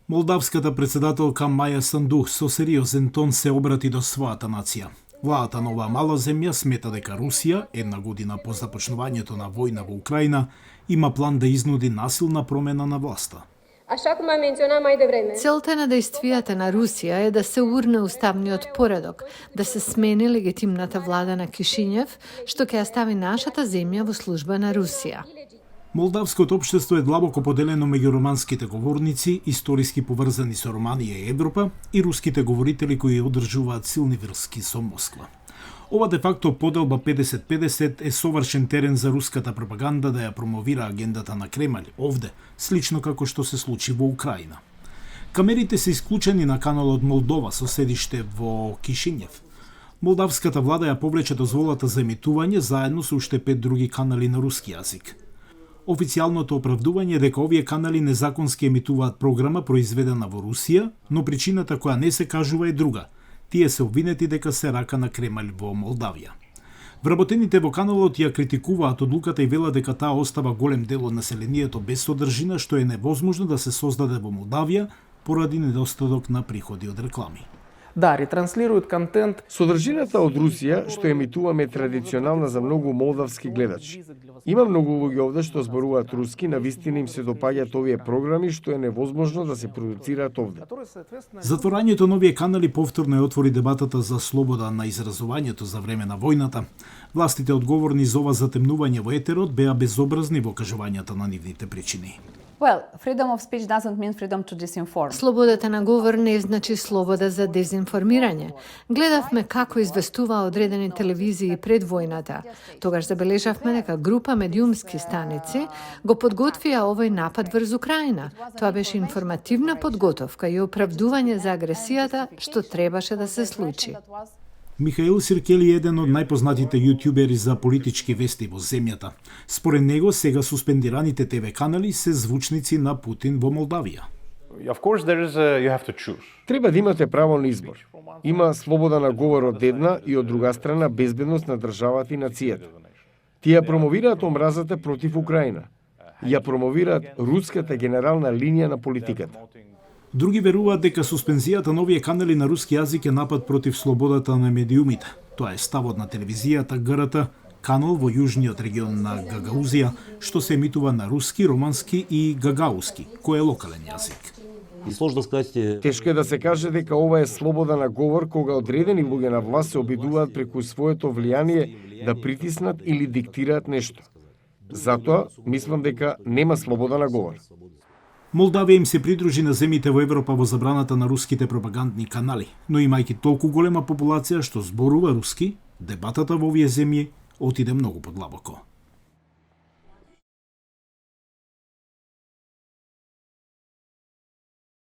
Молдавската председателка Маја Сандух со сериозен тон се обрати до својата нација. Владата на оваа мала земја смета дека Русија, една година по започнувањето на војна во Украина, има план да изнуди насилна промена на власта. Целта на действијата на Русија е да се урне уставниот поредок, да се смени легитимната влада на Кишињев, што ќе ја стави нашата земја во служба на Русија. Молдавското општество е длабоко поделено меѓу романските говорници, историски поврзани со Романија и Европа, и руските говорители кои одржуваат силни врски со Москва. Ова де факто поделба 50-50 е совршен терен за руската пропаганда да ја промовира агендата на Кремљ овде, слично како што се случи во Украина. Камерите се исклучени на каналот Молдова со седиште во Кишињев. Молдавската влада ја повлече дозволата за емитување заедно со уште 5 други канали на руски јазик. Официјалното оправдување е дека овие канали незаконски емитуваат програма произведена во Русија, но причината која не се кажува е друга. Тие се обвинети дека се рака на Кремљ во Молдавија. Вработените во каналот ја критикуваат одлуката и велат дека таа остава голем дел од населението без содржина, што е невозможно да се создаде во Молдавија поради недостаток на приходи од реклами. Да, ретранслируют контент. Содржината од Русија што емитуваме е традиционална за многу молдавски гледачи. Има многу луѓе овде што зборуваат руски, навистина им се допаѓаат овие програми што е невозможно да се продуцираат овде. Затворањето на овие канали повторно ја отвори дебатата за слобода на изразувањето за време на војната. Властите одговорни за ова затемнување во етерот беа безобразни во кажувањата на нивните причини. Freedom of speech doesn't mean freedom to disinform. Слободата на говор не значи слобода за дезинформирање. Гледавме како известуваа одредени телевизии пред војната. Тогаш забележавме дека група медиумски станици го подготвија овој напад врз Украина. Тоа беше информативна подготовка и оправдување за агресијата што требаше да се случи. Михаил Сиркели е еден од најпознатите јутјубери за политички вести во земјата. Според него, сега суспендираните ТВ канали се звучници на Путин во Молдавија. Треба да имате право на избор. Има слобода на говор од една и од друга страна безбедност на државата и нацијата. Тие промовираат омразата против Украина. Ја промовираат руската генерална линија на политиката. Други веруваат дека суспензијата на овие канали на руски јазик е напад против слободата на медиумите. Тоа е ставот на телевизијата ГРТ, канал во јужниот регион на Гагаузија, што се емитува на руски, романски и гагаузски, кој е локален јазик. Тешко е да се каже дека ова е слобода на говор кога одредени луѓе на власт се обидуваат преку своето влијание да притиснат или диктираат нешто. Затоа мислам дека нема слобода на говор. Молдавија им се придружи на земјите во Европа во забраната на руските пропагандни канали, но имајќи толку голема популација што зборува руски, дебатата во овие земји отиде многу подлабоко.